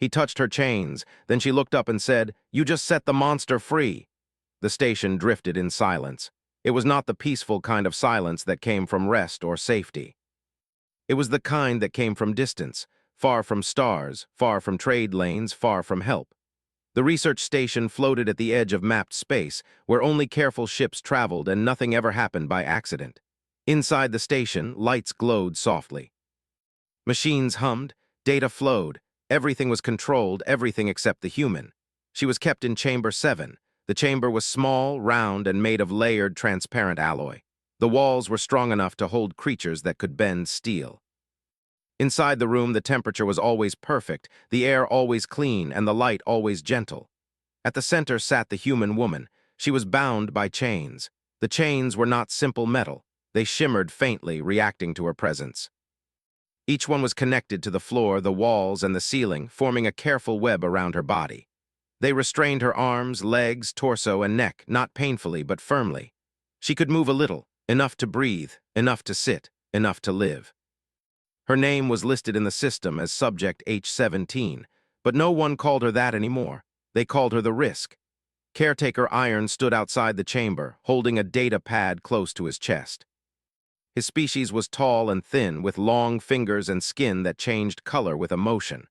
He touched her chains, then she looked up and said, "You just set the monster free." The station drifted in silence. It was not the peaceful kind of silence that came from rest or safety. It was the kind that came from distance, far from stars, far from trade lanes, far from help. The research station floated at the edge of mapped space, where only careful ships traveled and nothing ever happened by accident. Inside the station, lights glowed softly. Machines hummed, data flowed, everything was controlled, everything except the human. She was kept in Chamber 7. The chamber was small, round, and made of layered, transparent alloy. The walls were strong enough to hold creatures that could bend steel. Inside the room, the temperature was always perfect, the air always clean, and the light always gentle. At the center sat the human woman. She was bound by chains. The chains were not simple metal. They shimmered faintly, reacting to her presence. Each one was connected to the floor, the walls, and the ceiling, forming a careful web around her body. They restrained her arms, legs, torso, and neck, not painfully but firmly. She could move a little, enough to breathe, enough to sit, enough to live. Her name was listed in the system as Subject H-17, but no one called her that anymore. They called her the Risk. Caretaker Iron stood outside the chamber, holding a data pad close to his chest. His species was tall and thin, with long fingers and skin that changed color with emotion.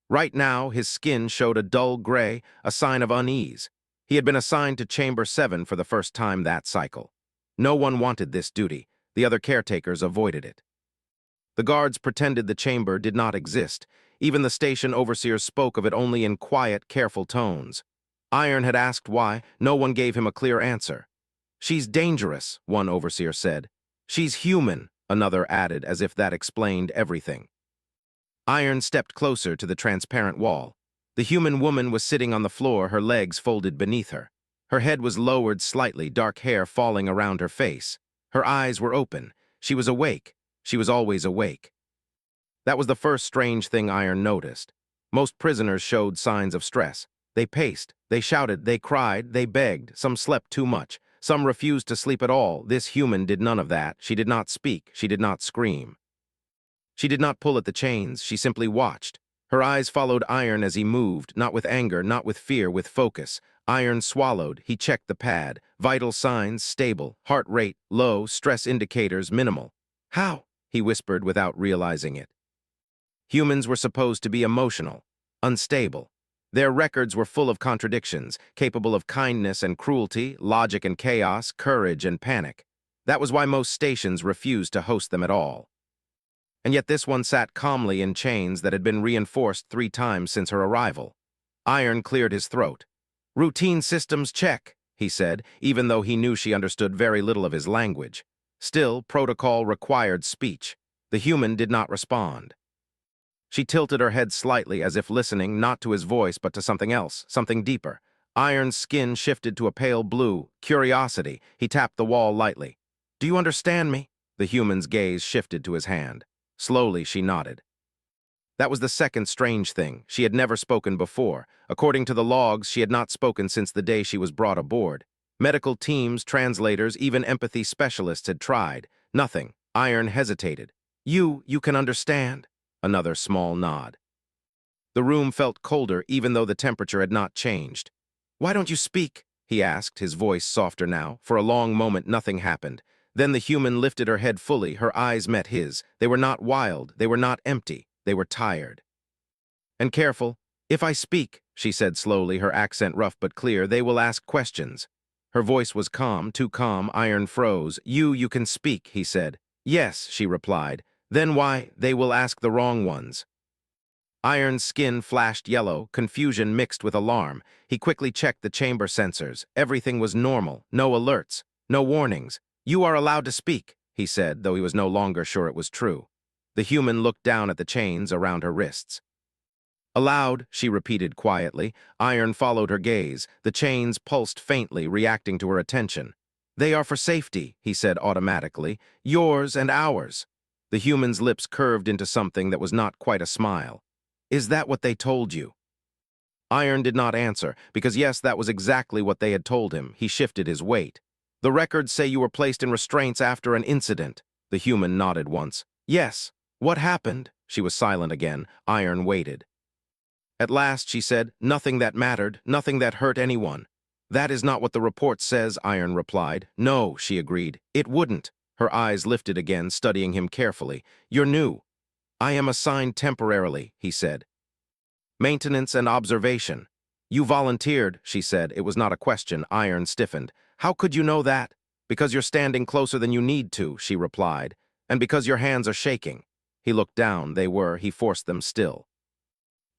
Right now, his skin showed a dull gray, a sign of unease. He had been assigned to Chamber 7 for the first time that cycle. No one wanted this duty. The other caretakers avoided it. The guards pretended the chamber did not exist. Even the station overseers spoke of it only in quiet, careful tones. Iron had asked why. No one gave him a clear answer. "She's dangerous," one overseer said. "She's human," another added, as if that explained everything. Iron stepped closer to the transparent wall. The human woman was sitting on the floor, her legs folded beneath her. Her head was lowered slightly, dark hair falling around her face. Her eyes were open. She was awake. She was always awake. That was the first strange thing Iron noticed. Most prisoners showed signs of stress. They paced, they shouted, they cried, they begged. Some slept too much. Some refused to sleep at all. This human did none of that. She did not speak. She did not scream. She did not pull at the chains. She simply watched. Her eyes followed Iron as he moved, not with anger, not with fear, with focus. Iron swallowed. He checked the pad. Vital signs stable. Heart rate low. Stress indicators minimal. "How?" he whispered without realizing it. Humans were supposed to be emotional, unstable. Their records were full of contradictions, capable of kindness and cruelty, logic and chaos, courage and panic. That was why most stations refused to host them at all. And yet this one sat calmly in chains that had been reinforced 3 times since her arrival. Iron cleared his throat. "Routine systems check," he said, even though he knew she understood very little of his language. Still, protocol required speech. The human did not respond. She tilted her head slightly as if listening not to his voice but to something else, something deeper. Iron's skin shifted to a pale blue. Curiosity. He tapped the wall lightly. "Do you understand me?" The human's gaze shifted to his hand. Slowly, she nodded. That was the second strange thing. She had never spoken before. According to the logs, she had not spoken since the day she was brought aboard. Medical teams, translators, even empathy specialists had tried. Nothing. Iron hesitated. You can understand?" Another small nod. The room felt colder even though the temperature had not changed. "Why don't you speak?" he asked, his voice softer now. For a long moment, nothing happened. Then the human lifted her head fully. Her eyes met his. They were not wild. They were not empty. They were tired. "And careful. If I speak," she said slowly, her accent rough but clear, "they will ask questions." Her voice was calm, too calm. Iron froze. You can speak," he said. "Yes," she replied. "Then why, they will ask the wrong ones." Iron's skin flashed yellow, confusion mixed with alarm. He quickly checked the chamber sensors. Everything was normal. No alerts. No warnings. "You are allowed to speak," he said, though he was no longer sure it was true. The human looked down at the chains around her wrists. "Allowed," she repeated quietly. Iron followed her gaze. The chains pulsed faintly, reacting to her attention. "They are for safety," he said automatically. "Yours and ours." The human's lips curved into something that was not quite a smile. "Is that what they told you?" Iron did not answer, because yes, that was exactly what they had told him. He shifted his weight. "The records say you were placed in restraints after an incident." The human nodded once. "Yes. What happened?" She was silent again. Iron waited. At last, she said, nothing that mattered, nothing that hurt anyone. That is not what the report says, Iron replied. No, she agreed. It wouldn't. Her eyes lifted again, studying him carefully. You're new. I am assigned temporarily, he said. Maintenance and observation. You volunteered, she said. It was not a question. Iron stiffened. How could you know that? Because you're standing closer than you need to, she replied. And because your hands are shaking. He looked down. They were. He forced them still.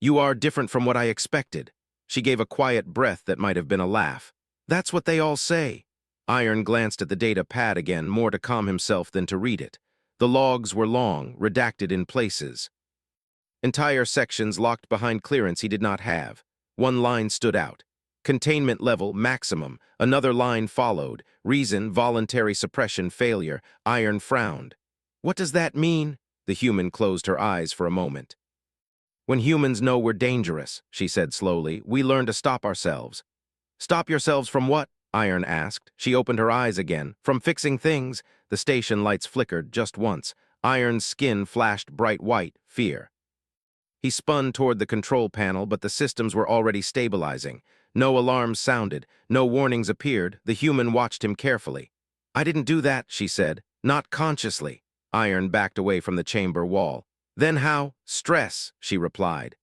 You are different from what I expected. She gave a quiet breath that might have been a laugh. That's what they all say. Iron glanced at the data pad again, more to calm himself than to read it. The logs were long, redacted in places. Entire sections locked behind clearance he did not have. One line stood out. Containment level, maximum. Another line followed. Reason, voluntary suppression, failure. Iron frowned. What does that mean? The human closed her eyes for a moment. When humans know we're dangerous, she said slowly, we learn to stop ourselves. Stop yourselves from what? Iron asked. She opened her eyes again. From fixing things. The station lights flickered just once. Iron's skin flashed bright white, fear. He spun toward the control panel, but the systems were already stabilizing. No alarms sounded. No warnings appeared. The human watched him carefully. I didn't do that, she said. Not consciously. Iron backed away from the chamber wall. Then how? Stress, she replied.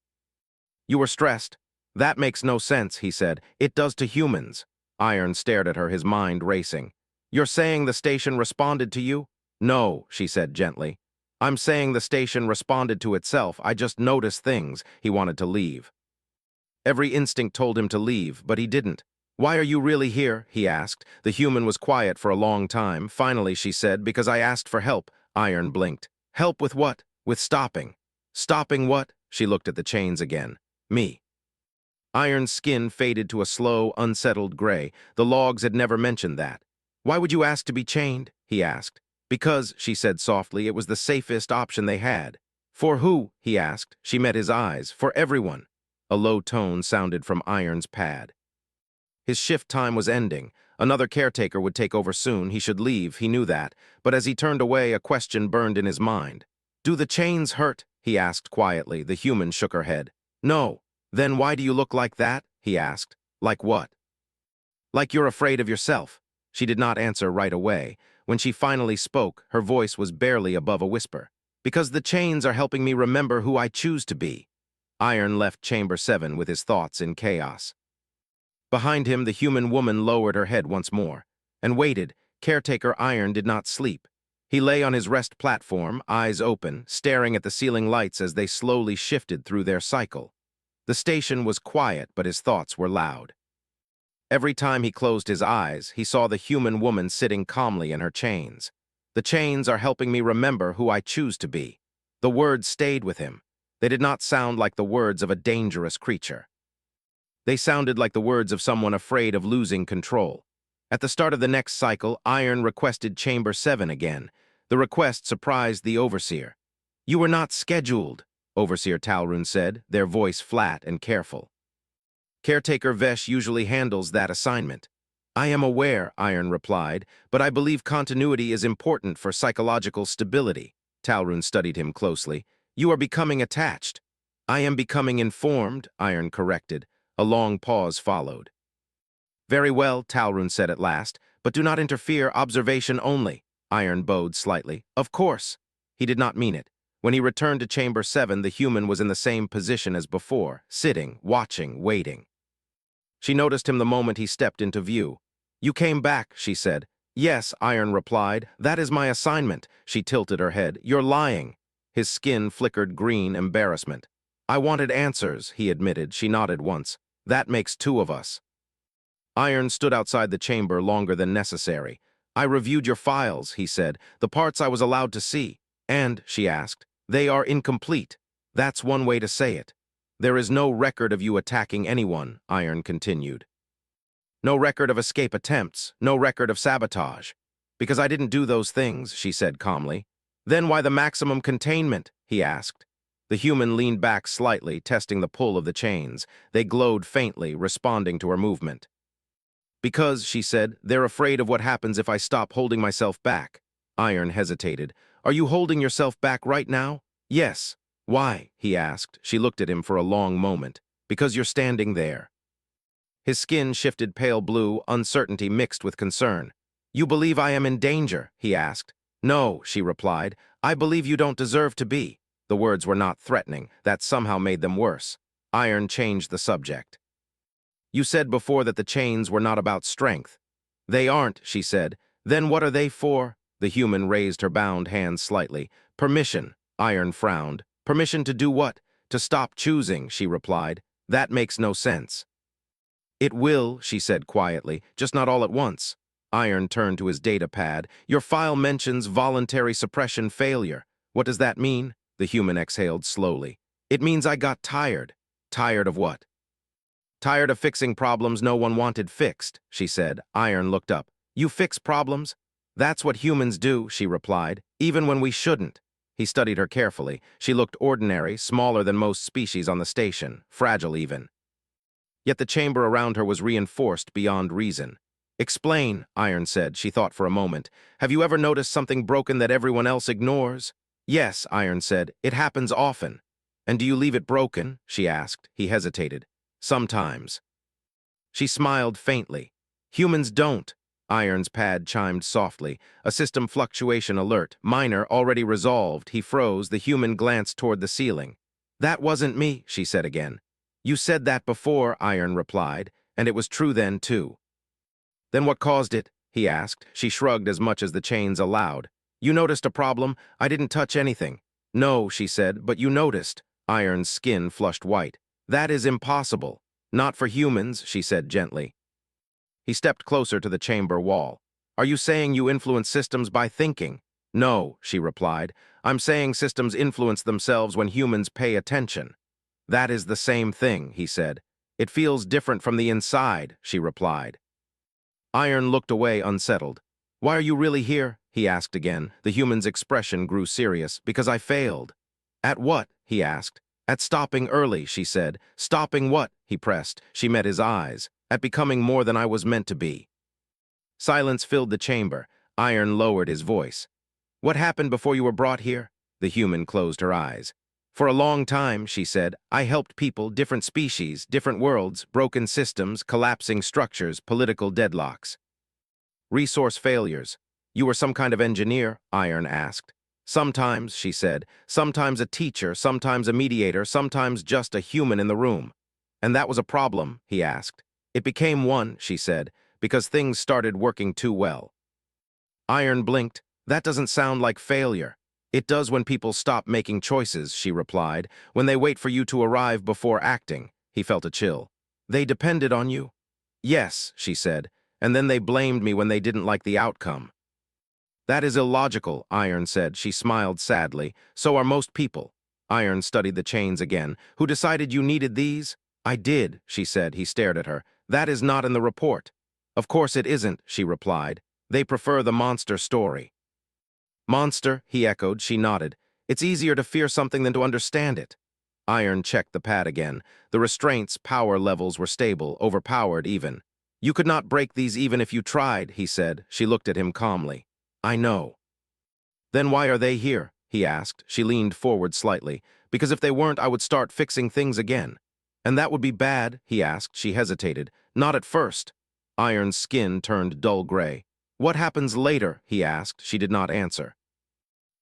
You were stressed. That makes no sense, he said. It does to humans. Iron stared at her, his mind racing. You're saying the station responded to you? No, she said gently. I'm saying the station responded to itself. I just noticed things. He wanted to leave. Every instinct told him to leave, but he didn't. Why are you really here? He asked. The human was quiet for a long time. Finally, she said, because I asked for help. Iron blinked. Help with what? With stopping. Stopping what? She looked at the chains again. Me. Iron's skin faded to a slow, unsettled gray. The logs had never mentioned that. Why would you ask to be chained? He asked. Because, she said softly, it was the safest option they had. For who? He asked. She met his eyes. For everyone. A low tone sounded from Iron's pad. His shift time was ending. Another caretaker would take over soon. He should leave, he knew that. But as he turned away, a question burned in his mind. Do the chains hurt? He asked quietly. The human shook her head. No. Then why do you look like that? He asked. Like what? Like you're afraid of yourself. She did not answer right away. When she finally spoke, her voice was barely above a whisper. Because the chains are helping me remember who I choose to be. Iron left Chamber 7 with his thoughts in chaos. Behind him, the human woman lowered her head once more and waited. Caretaker Iron did not sleep. He lay on his rest platform, eyes open, staring at the ceiling lights as they slowly shifted through their cycle. The station was quiet, but his thoughts were loud. Every time he closed his eyes, he saw the human woman sitting calmly in her chains. The chains are helping me remember who I choose to be. The words stayed with him. They did not sound like the words of a dangerous creature. They sounded like the words of someone afraid of losing control. At the start of the next cycle, Iron requested Chamber 7 again. The request surprised the Overseer. You were not scheduled, Overseer Talrun said, their voice flat and careful. Caretaker Vesh usually handles that assignment. I am aware, Iron replied, but I believe continuity is important for psychological stability. Talrun studied him closely. You are becoming attached. I am becoming informed, Iron corrected. A long pause followed. Very well, Talrun said at last, but do not interfere, observation only. Iron bowed slightly. Of course. He did not mean it. When he returned to Chamber 7, the human was in the same position as before, sitting, watching, waiting. She noticed him the moment he stepped into view. You came back, she said. Yes, Iron replied. That is my assignment. She tilted her head. You're lying. His skin flickered green embarrassment. I wanted answers, he admitted. She nodded once. That makes two of us. Iron stood outside the chamber longer than necessary. I reviewed your files, he said, the parts I was allowed to see. And, she asked, they are incomplete. That's one way to say it. There is no record of you attacking anyone, Iron continued. No record of escape attempts, no record of sabotage. Because I didn't do those things, she said calmly. Then why the maximum containment, he asked. The human leaned back slightly, testing the pull of the chains. They glowed faintly, responding to her movement. Because, she said, they're afraid of what happens if I stop holding myself back. Iron hesitated. Are you holding yourself back right now? Yes. Why? He asked. She looked at him for a long moment. Because you're standing there. His skin shifted pale blue, uncertainty mixed with concern. You believe I am in danger? He asked. No, she replied. I believe you don't deserve to be. The words were not threatening. That somehow made them worse. Iron changed the subject. You said before that the chains were not about strength. They aren't, she said. Then what are they for? The human raised her bound hands slightly. Permission, Iron frowned. Permission to do what? To stop choosing, she replied. That makes no sense. It will, she said quietly, just not all at once. Iron turned to his data pad. Your file mentions voluntary suppression failure. What does that mean? The human exhaled slowly. It means I got tired. Tired of what? Tired of fixing problems no one wanted fixed, she said. Iron looked up. You fix problems? That's what humans do, she replied, even when we shouldn't. He studied her carefully. She looked ordinary, smaller than most species on the station, fragile even. Yet the chamber around her was reinforced beyond reason. Explain, Iron said. She thought for a moment. Have you ever noticed something broken that everyone else ignores? Yes, Iron said. It happens often. And do you leave it broken? She asked. He hesitated. Sometimes. She smiled faintly. Humans don't. Iron's pad chimed softly. A system fluctuation alert. Minor, already resolved. He froze. The human glanced toward the ceiling. That wasn't me, she said again. You said that before, Iron replied, and it was true then, too. Then what caused it? He asked. She shrugged as much as the chains allowed. You noticed a problem? I didn't touch anything. No, she said, but you noticed. Iron's skin flushed white. That is impossible. Not for humans, she said gently. He stepped closer to the chamber wall. Are you saying you influence systems by thinking? No, she replied. I'm saying systems influence themselves when humans pay attention. That is the same thing, he said. It feels different from the inside, she replied. Iron looked away unsettled. Why are you really here? He asked again. The human's expression grew serious. Because I failed. At what? He asked. At stopping early, she said. Stopping what? He pressed. She met his eyes. At becoming more than I was meant to be. Silence filled the chamber. Iron lowered his voice. What happened before you were brought here? The human closed her eyes. For a long time, she said, I helped people, different species, different worlds, broken systems, collapsing structures, political deadlocks. Resource failures. You were some kind of engineer? Iron asked. Sometimes, she said, sometimes a teacher, sometimes a mediator, sometimes just a human in the room. And that was a problem, he asked. It became one, she said, because things started working too well. Iron blinked. That doesn't sound like failure. It does when people stop making choices, she replied, when they wait for you to arrive before acting. He felt a chill. They depended on you? Yes, she said, and then they blamed me when they didn't like the outcome. That is illogical, Iron said. She smiled sadly. So are most people. Iron studied the chains again. Who decided you needed these? I did, she said. He stared at her. That is not in the report. Of course it isn't, she replied. They prefer the monster story. Monster, he echoed. She nodded. It's easier to fear something than to understand it. Iron checked the pad again. The restraints' power levels were stable, overpowered even. You could not break these even if you tried, he said. She looked at him calmly. I know. Then why are they here? He asked. She leaned forward slightly. Because if they weren't, I would start fixing things again. And that would be bad, he asked. She hesitated. Not at first. Iron's skin turned dull gray. What happens later? He asked. She did not answer.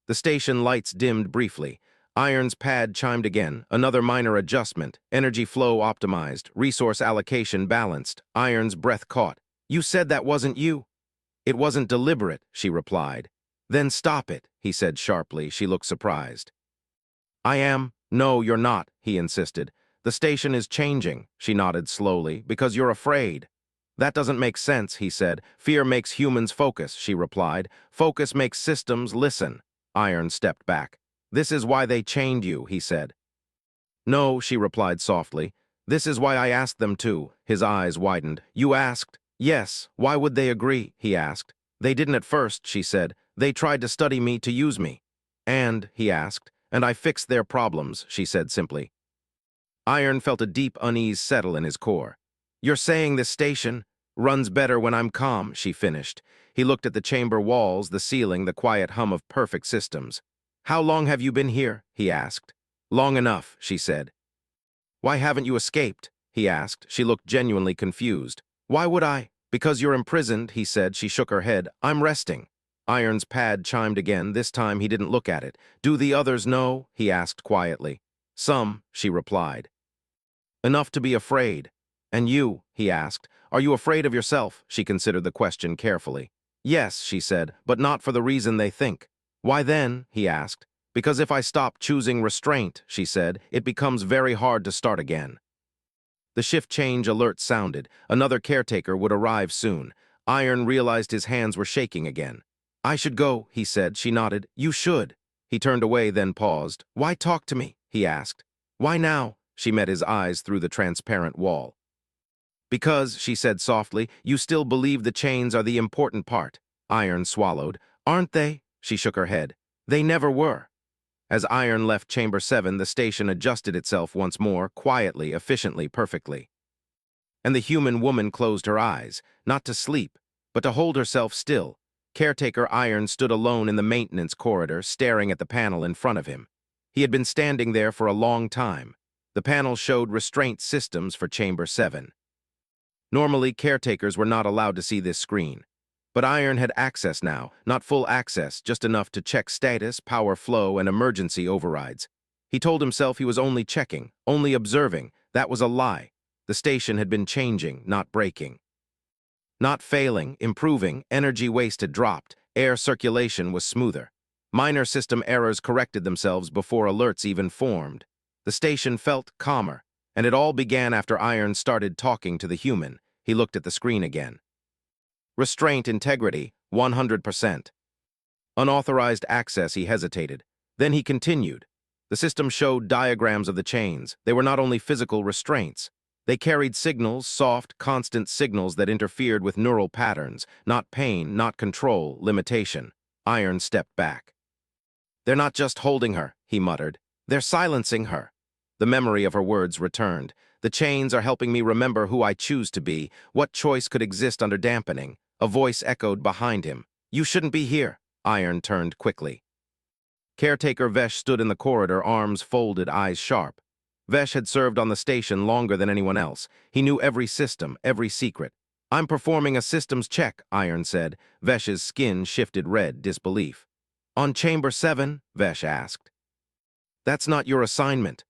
The station lights dimmed briefly. Iron's pad chimed again. Another minor adjustment. Energy flow optimized. Resource allocation balanced. Iron's breath caught. You said that wasn't you. It wasn't deliberate, she replied. Then stop it, he said sharply. She looked surprised. I am. No, you're not, he insisted. The station is changing, she nodded slowly, because you're afraid. That doesn't make sense, he said. Fear makes humans focus, she replied. Focus makes systems listen. Iron stepped back. This is why they chained you, he said. No, she replied softly. This is why I asked them to. His eyes widened. You asked? Yes. Why would they agree? He asked. They didn't at first, she said. They tried to study me, to use me. And, he asked, and I fixed their problems, she said simply. Iron felt a deep unease settle in his core. You're saying this station runs better when I'm calm, she finished. He looked at the chamber walls, the ceiling, the quiet hum of perfect systems. How long have you been here? He asked. Long enough, she said. Why haven't you escaped? He asked. She looked genuinely confused. Why would I? Because you're imprisoned, he said. She shook her head. I'm resting. Iron's pad chimed again. This time he didn't look at it. Do the others know? He asked quietly. Some, she replied. Enough to be afraid. And you? He asked. Are you afraid of yourself? She considered the question carefully. Yes, she said, but not for the reason they think. Why then? He asked. Because if I stop choosing restraint, she said, it becomes very hard to start again. The shift change alert sounded. Another caretaker would arrive soon. Iron realized his hands were shaking again. I should go, he said. She nodded. You should. He turned away, then paused. Why talk to me? He asked. Why now? She met his eyes through the transparent wall. Because, she said softly, you still believe the chains are the important part. Iron swallowed. Aren't they? She shook her head. They never were. As Iron left Chamber 7, the station adjusted itself once more, quietly, efficiently, perfectly. And the human woman closed her eyes, not to sleep, but to hold herself still. Caretaker Iron stood alone in the maintenance corridor, staring at the panel in front of him. He had been standing there for a long time. The panel showed restraint systems for Chamber 7. Normally, caretakers were not allowed to see this screen. But Iron had access now, not full access, just enough to check status, power flow, and emergency overrides. He told himself he was only checking, only observing. That was a lie. The station had been changing, not breaking. Not failing, improving, energy waste had dropped, air circulation was smoother. Minor system errors corrected themselves before alerts even formed. The station felt calmer, and it all began after Iron started talking to the human. He looked at the screen again. Restraint integrity, 100%. Unauthorized access, he hesitated. Then he continued. The system showed diagrams of the chains. They were not only physical restraints. They carried signals, soft, constant signals that interfered with neural patterns, not pain, not control, limitation. Iron stepped back. They're not just holding her, he muttered. They're silencing her. The memory of her words returned. The chains are helping me remember who I choose to be. What choice could exist under dampening? A voice echoed behind him. You shouldn't be here. Iron turned quickly. Caretaker Vesh stood in the corridor, arms folded, eyes sharp. Vesh had served on the station longer than anyone else. He knew every system, every secret. I'm performing a systems check, Iron said. Vesh's skin shifted red, disbelief. On Chamber 7? Vesh asked. That's not your assignment.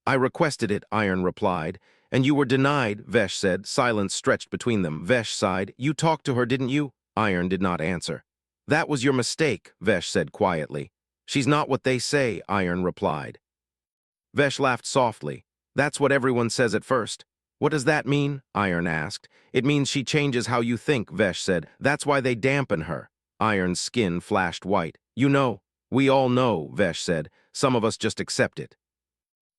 I requested it, Iron replied. And you were denied, Vesh said. Silence stretched between them. Vesh sighed. You talked to her, didn't you? Iron did not answer. That was your mistake, Vesh said quietly. She's not what they say, Iron replied. Vesh laughed softly. That's what everyone says at first. What does that mean? Iron asked. It means she changes how you think, Vesh said. That's why they dampen her. Iron's skin flashed white. You know. We all know, Vesh said. Some of us just accept it.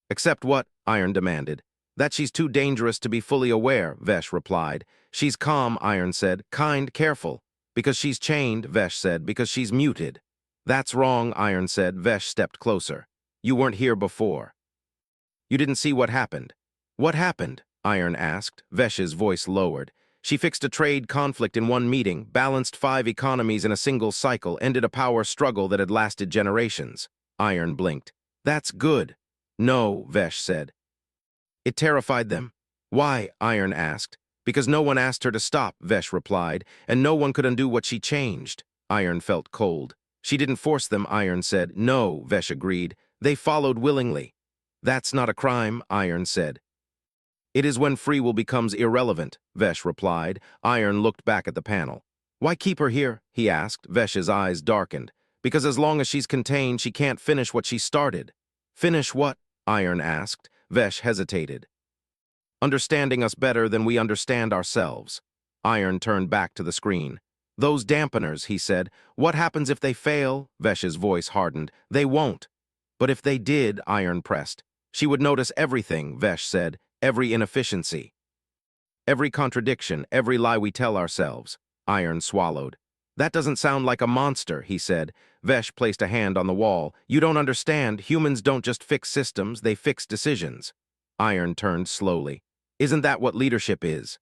Accept what? Iron demanded. That she's too dangerous to be fully aware, Vesh replied. She's calm, Iron said. Kind, careful. Because she's chained, Vesh said. Because she's muted. That's wrong, Iron said. Vesh stepped closer. You weren't here before. You didn't see what happened. What happened? Iron asked. Vesh's voice lowered. She fixed a trade conflict in one meeting, balanced 5 economies in a single cycle, ended a power struggle that had lasted generations. Iron blinked. That's good. No, Vesh said. It terrified them. Why? Iron asked. Because no one asked her to stop, Vesh replied, and no one could undo what she changed. Iron felt cold. She didn't force them, Iron said. No, Vesh agreed. They followed willingly. That's not a crime, Iron said. It is when free will becomes irrelevant, Vesh replied. Iron looked back at the panel. Why keep her here? He asked. Vesh's eyes darkened. Because as long as she's contained, she can't finish what she started. Finish what? Iron asked. Vesh hesitated. Understanding us better than we understand ourselves. Iron turned back to the screen. Those dampeners, he said. What happens if they fail? Vesh's voice hardened. They won't. But if they did, Iron pressed. She would notice everything, Vesh said. Every inefficiency. Every contradiction, every lie we tell ourselves. Iron swallowed. That doesn't sound like a monster, he said. Vesh placed a hand on the wall. You don't understand. Humans don't just fix systems, they fix decisions. Iron turned slowly. Isn't that what leadership is?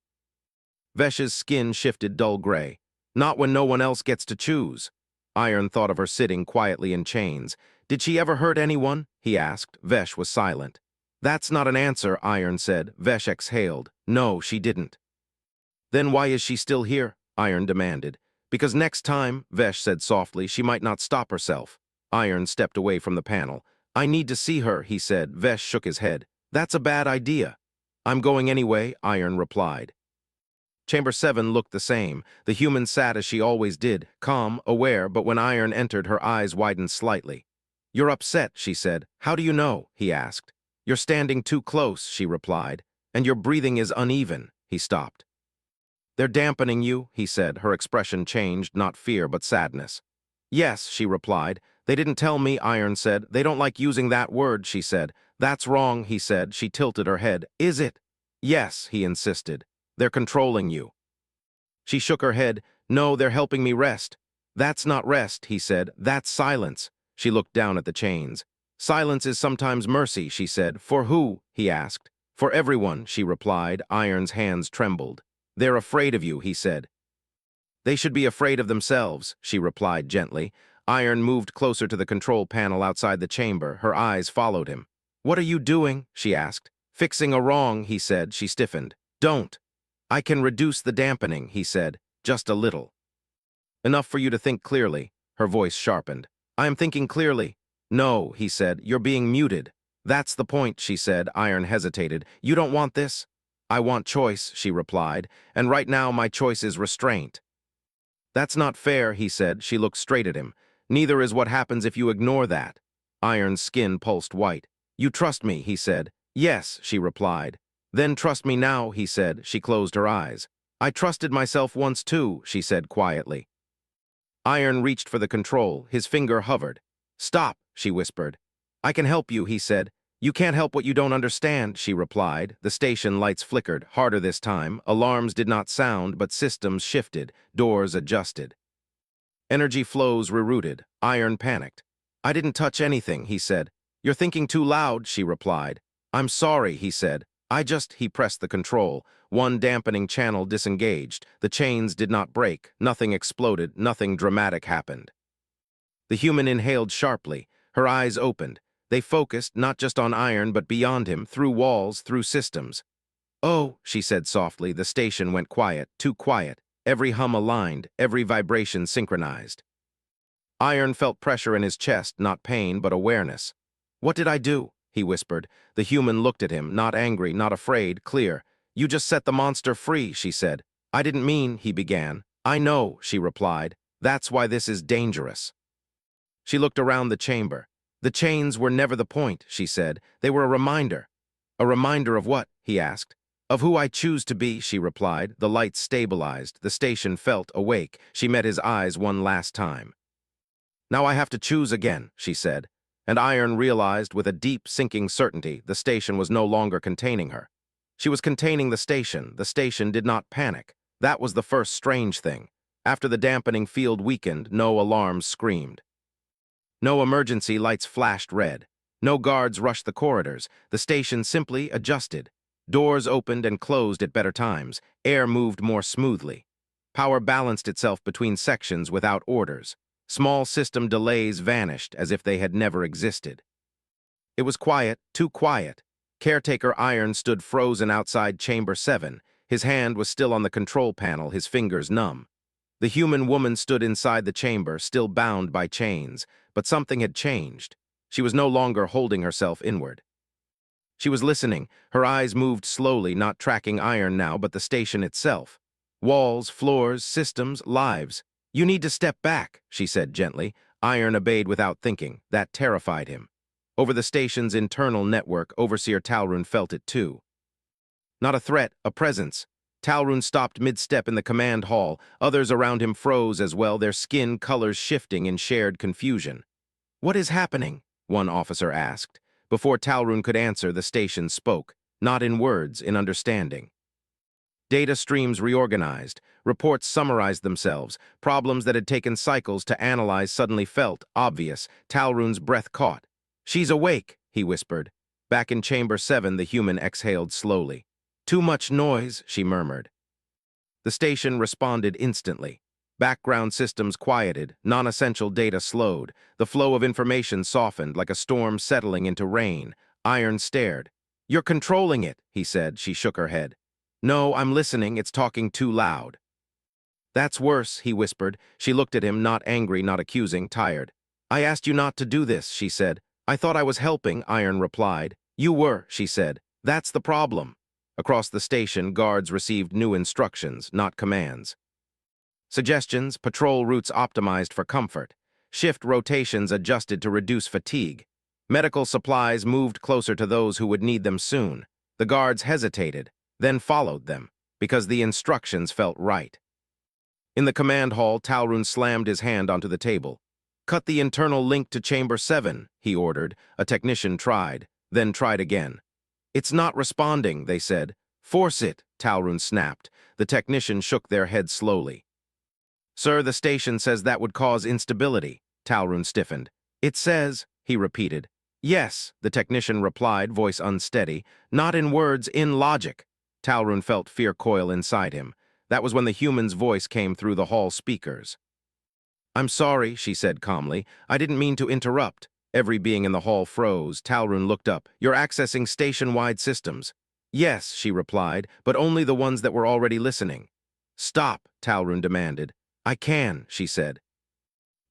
Vesh's skin shifted dull gray. Not when no one else gets to choose. Iron thought of her sitting quietly in chains. Did she ever hurt anyone? He asked. Vesh was silent. That's not an answer, Iron said. Vesh exhaled. No, she didn't. Then why is she still here? Iron demanded. Because next time, Vesh said softly, she might not stop herself. Iron stepped away from the panel. I need to see her, he said. Vesh shook his head. That's a bad idea. I'm going anyway, Iron replied. Chamber 7 looked the same. The human sat as she always did, calm, aware, but when Iron entered, her eyes widened slightly. You're upset, she said. How do you know? He asked. You're standing too close, she replied. And your breathing is uneven. He stopped. They're dampening you, he said. Her expression changed, not fear, but sadness. Yes, she replied. They didn't tell me, Iron said. They don't like using that word, she said. That's wrong, he said. She tilted her head. Is it? Yes, he insisted. They're controlling you. She shook her head. No, they're helping me rest. That's not rest, he said. That's silence. She looked down at the chains. Silence is sometimes mercy, she said. For who? He asked. For everyone, she replied. Iron's hands trembled. They're afraid of you, he said. They should be afraid of themselves, she replied gently. Iron moved closer to the control panel outside the chamber. Her eyes followed him. What are you doing? She asked. Fixing a wrong, he said. She stiffened. Don't. I can reduce the dampening, he said. Just a little. Enough for you to think clearly. Her voice sharpened. I am thinking clearly. No, he said. You're being muted. That's the point, she said. Iron hesitated. You don't want this? I want choice, she replied. And right now my choice is restraint. That's not fair, he said. She looked straight at him. Neither is what happens if you ignore that. Iron's skin pulsed white. You trust me, he said. Yes, she replied. Then trust me now, he said. She closed her eyes. I trusted myself once too, she said quietly. Iron reached for the control. His finger hovered. Stop, she whispered. I can help you, he said. You can't help what you don't understand, she replied. The station lights flickered, harder this time. Alarms did not sound, but systems shifted, doors adjusted. Energy flows rerouted. Iron panicked. I didn't touch anything, he said. You're thinking too loud, she replied. I'm sorry, he said. He pressed the control. One dampening channel disengaged. The chains did not break. Nothing exploded. Nothing dramatic happened. The human inhaled sharply. Her eyes opened. They focused not just on Iron, but beyond him, through walls, through systems. Oh, she said softly. The station went quiet, too quiet. Every hum aligned, every vibration synchronized. Iron felt pressure in his chest, not pain, but awareness. What did I do? He whispered. The human looked at him, not angry, not afraid, clear. You just set the monster free, she said. I didn't mean, he began. I know, she replied. That's why this is dangerous. She looked around the chamber. The chains were never the point, she said. They were a reminder. A reminder of what? He asked. Of who I choose to be, she replied. The lights stabilized. The station felt awake. She met his eyes one last time. Now I have to choose again, she said. And Iron realized with a deep, sinking certainty the station was no longer containing her. She was containing the station. The station did not panic. That was the first strange thing. After the dampening field weakened, no alarms screamed. No emergency lights flashed red. No guards rushed the corridors. The station simply adjusted. Doors opened and closed at better times. Air moved more smoothly. Power balanced itself between sections without orders. Small system delays vanished as if they had never existed. It was quiet, too quiet. Caretaker Iron stood frozen outside Chamber 7. His hand was still on the control panel, his fingers numb. The human woman stood inside the chamber, still bound by chains, but something had changed. She was no longer holding herself inward. She was listening. Her eyes moved slowly, not tracking Iron now, but the station itself. Walls, floors, systems, lives. You need to step back, she said gently. Iron obeyed without thinking. That terrified him. Over the station's internal network, Overseer Talrun felt it too. Not a threat, a presence. Talrun stopped mid-step in the command hall. Others around him froze as well, their skin colors shifting in shared confusion. What is happening? One officer asked. Before Talrun could answer, the station spoke, not in words, in understanding. Data streams reorganized. Reports summarized themselves. Problems that had taken cycles to analyze suddenly felt obvious. Talrun's breath caught. She's awake, he whispered. Back in Chamber 7, the human exhaled slowly. Too much noise, she murmured. The station responded instantly. Background systems quieted, non-essential data slowed. The flow of information softened like a storm settling into rain. Iron stared. You're controlling it, he said. She shook her head. No, I'm listening. It's talking too loud. That's worse, he whispered. She looked at him, not angry, not accusing, tired. I asked you not to do this, she said. I thought I was helping, Iron replied. You were, she said. That's the problem. Across the station, guards received new instructions, not commands. Suggestions, patrol routes optimized for comfort. Shift rotations adjusted to reduce fatigue. Medical supplies moved closer to those who would need them soon. The guards hesitated, then followed them, because the instructions felt right. In the command hall, Talrun slammed his hand onto the table. Cut the internal link to Chamber 7, he ordered. A technician tried, then tried again. It's not responding, they said. Force it, Talrun snapped. The technician shook their head slowly. Sir, the station says that would cause instability. Talrun stiffened. It says, he repeated. Yes, the technician replied, voice unsteady. Not in words, in logic. Talrun felt fear coil inside him. That was when the human's voice came through the hall speakers. I'm sorry, she said calmly. I didn't mean to interrupt. Every being in the hall froze. Talrun looked up. You're accessing station-wide systems. Yes, she replied, but only the ones that were already listening. Stop, Talrun demanded. I can, she said.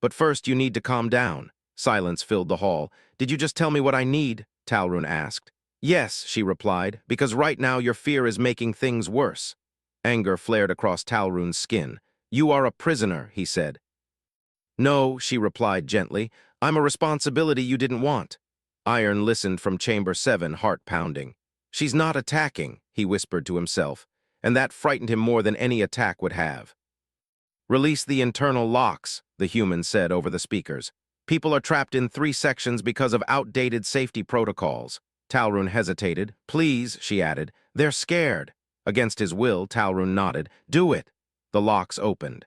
But first you need to calm down. Silence filled the hall. Did you just tell me what I need? Talrun asked. Yes, she replied, because right now your fear is making things worse. Anger flared across Talrun's skin. You are a prisoner, he said. No, she replied gently. I'm a responsibility you didn't want. Iron listened from Chamber 7, heart pounding. She's not attacking, he whispered to himself, and that frightened him more than any attack would have. Release the internal locks, the human said over the speakers. People are trapped in 3 sections because of outdated safety protocols. Talrun hesitated. Please, she added. They're scared. Against his will, Talrun nodded. Do it. The locks opened.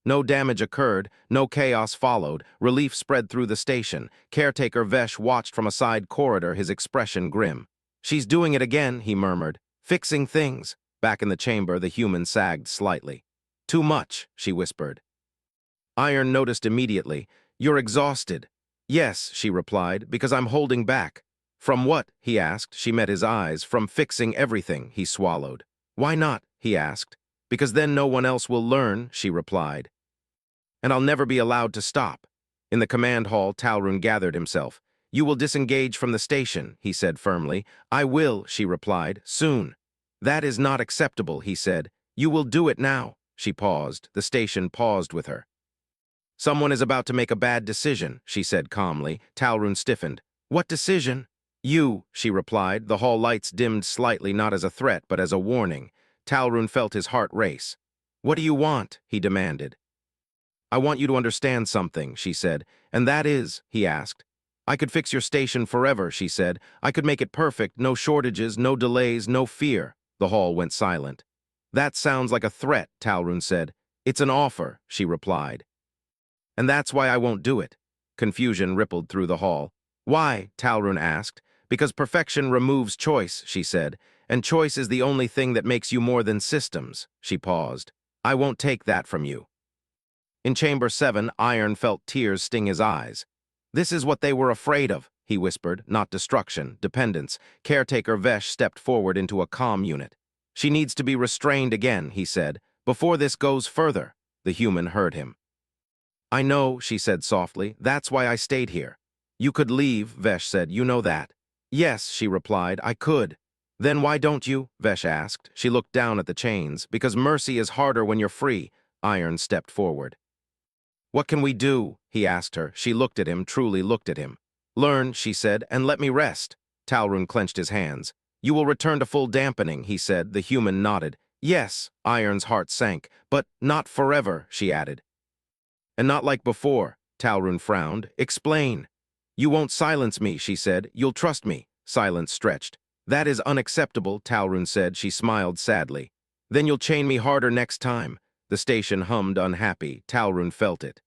No damage occurred, no chaos followed. Relief spread through the station. Caretaker Vesh watched from a side corridor, his expression grim. She's doing it again, he murmured. Fixing things. Back in the chamber, the human sagged slightly. Too much, she whispered. Iron noticed immediately. You're exhausted. Yes, she replied, because I'm holding back. From what? He asked. She met his eyes. From fixing everything, he swallowed. Why not? He asked. Because then no one else will learn, she replied. And I'll never be allowed to stop. In the command hall, Talrun gathered himself. You will disengage from the station, he said firmly. I will, she replied, soon. That is not acceptable, he said. You will do it now. She paused. The station paused with her. Someone is about to make a bad decision, she said calmly. Talrun stiffened. What decision? You, she replied. The hall lights dimmed slightly, not as a threat, but as a warning. Talrun felt his heart race. What do you want? He demanded. I want you to understand something, she said. And that is, he asked. I could fix your station forever, she said. I could make it perfect, no shortages, no delays, no fear. The hall went silent. That sounds like a threat, Talrun said. It's an offer, she replied. And that's why I won't do it. Confusion rippled through the hall. Why? Talrun asked. Because perfection removes choice, she said. And choice is the only thing that makes you more than systems. She paused. I won't take that from you. In Chamber 7, Iron felt tears sting his eyes. This is what they were afraid of, he whispered, not destruction, dependence. Caretaker Vesh stepped forward into a comm unit. She needs to be restrained again, he said, before this goes further. The human heard him. I know, she said softly. That's why I stayed here. You could leave, Vesh said. You know that. Yes, she replied. I could. Then why don't you? Vesh asked. She looked down at the chains. Because mercy is harder when you're free. Iron stepped forward. What can we do? He asked her. She looked at him, truly looked at him. Learn, she said, and let me rest. Talrun clenched his hands. You will return to full dampening, he said. The human nodded. Yes, Iron's heart sank. But not forever, she added. And not like before, Talrun frowned. Explain. You won't silence me, she said. You'll trust me. Silence stretched. That is unacceptable, Talrun said. She smiled sadly. Then you'll chain me harder next time. The station hummed unhappy. Talrun felt it.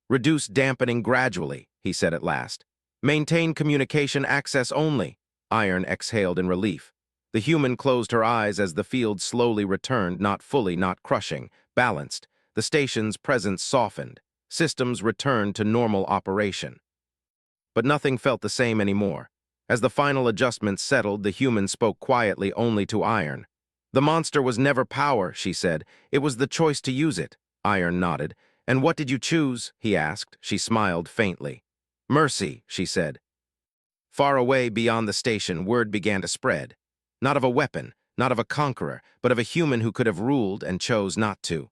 Reduce dampening gradually, he said at last. Maintain communication access only. Iron exhaled in relief. The human closed her eyes as the field slowly returned, not fully, not crushing, balanced. The station's presence softened. Systems returned to normal operation. But nothing felt the same anymore. As the final adjustments settled, the human spoke quietly only to Iron. The monster was never power, she said. It was the choice to use it. Iron nodded. And what did you choose? He asked. She smiled faintly. Mercy, she said. Far away beyond the station, word began to spread. Not of a weapon, not of a conqueror, but of a human who could have ruled and chose not to.